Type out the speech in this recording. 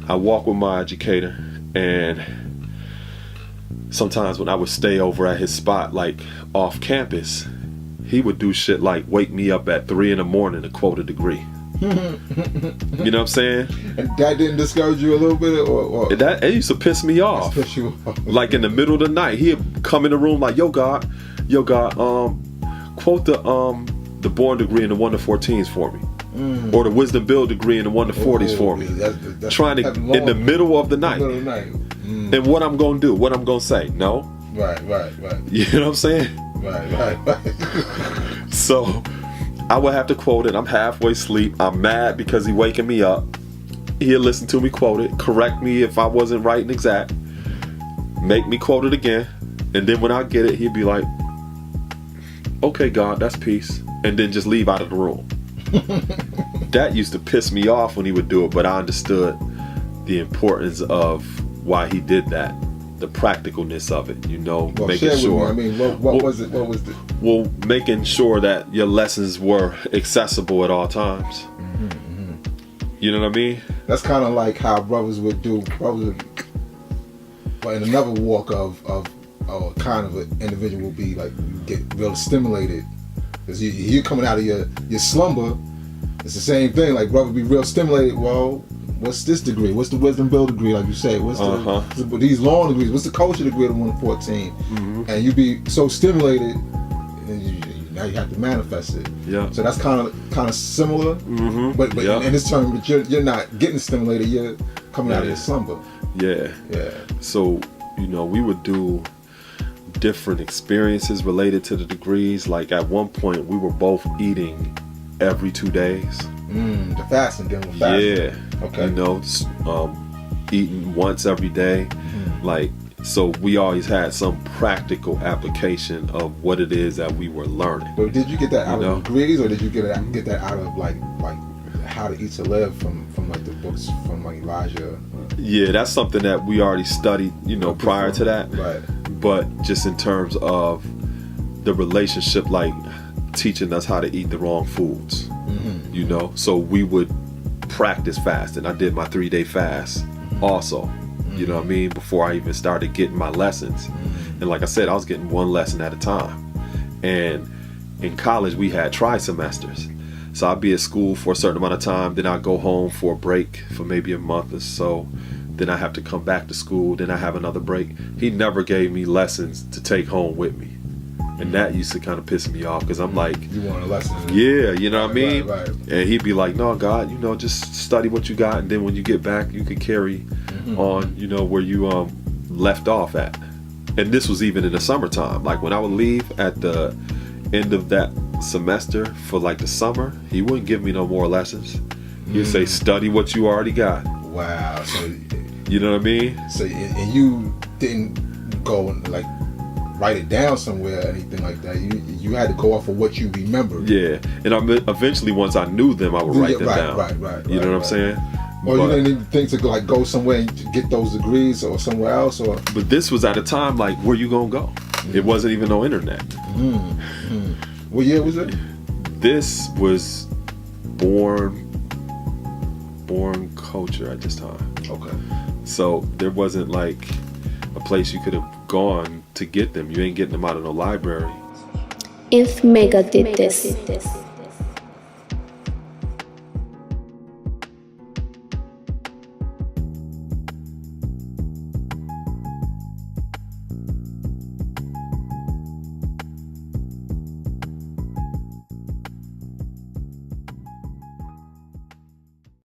I walk with my educator, and sometimes when I would stay over at his spot, like off campus, he would do shit like wake me up at 3 in the morning to quote a degree. You know what I'm saying? And that didn't discourage you a little bit, or that it used to piss me off. Piss you off. Like in the middle of the night, he'd come in the room like, yo God, quote the Born degree in the 1 to 14s for me, or the Wisdom Build degree in the 1 to 40s for me. That's trying to in the middle of the night. And what I'm gonna do? What I'm gonna say? No. Right. You know what I'm saying? Right. So I would have to quote it. I'm halfway asleep. I'm mad because he waking me up. He'll listen to me quote it, correct me if I wasn't right and exact, make me quote it again, and then when I get it, he'd be like, okay, God, that's peace, and then just leave out of the room. That used to piss me off when he would do it, but I understood the importance of why he did that, the practicalness of it, you know, well, making sure. I mean, what was it? What was the? Well, making sure that your lessons were accessible at all times. You know what I mean? That's kind of like how brothers would do. But in another walk of kind of an individual will be like, you get real stimulated because you're coming out of your slumber. It's the same thing. Like brother be real stimulated. Well, what's this degree? What's the Wisdom Build degree? Like you say, what's these long degrees? What's the culture degree of the 114? And you be so stimulated, and now you have to manifest it. Yeah. So that's kind of similar. But in this term, but you're not getting stimulated. You're coming out of your slumber. Yeah. So you know, we would do different experiences related to the degrees. Like at one point, we were both eating every 2 days. The fasting, then with fasting. Yeah. Okay. You know, eating once every day. Like, so we always had some practical application of what it is that we were learning. But did you get that out of degrees, or did you get that out of like How to Eat to Live from like the books from like Elijah? Yeah, that's something that we already studied, you know, prior to that. Right. But just in terms of the relationship, like teaching us how to eat the wrong foods, you know. So we would practice fasting. I did my 3-day fast also, you know what I mean, before I even started getting my lessons. And like I said, I was getting one lesson at a time. And in college, we had tri-semesters. So I'd be at school for a certain amount of time, then I'd go home for a break for maybe a month or so. Then I have to come back to school, then I have another break. He never gave me lessons to take home with me. And that used to kind of piss me off, because I'm like, you want a lesson? Yeah, you know what I mean? Right. And he'd be like, no, God, you know, just study what you got, and then when you get back, you can carry on, you know, where you left off at. And this was even in the summertime. Like when I would leave at the end of that semester for like the summer, he wouldn't give me no more lessons. He'd say, study what you already got. Wow. So you know what I mean? So and you didn't go and like write it down somewhere or anything like that. You had to go off of what you remembered. Yeah. And eventually, once I knew them, I would write them down. Right. You know what I'm saying? Or you didn't even think to like go somewhere and get those degrees or somewhere else, or. But this was at a time like, where you gonna go? It wasn't even no internet. What year was it? This was born culture at this time. Okay. So there wasn't like a place you could have gone to get them. You ain't getting them out of no library. Inf Mega did this.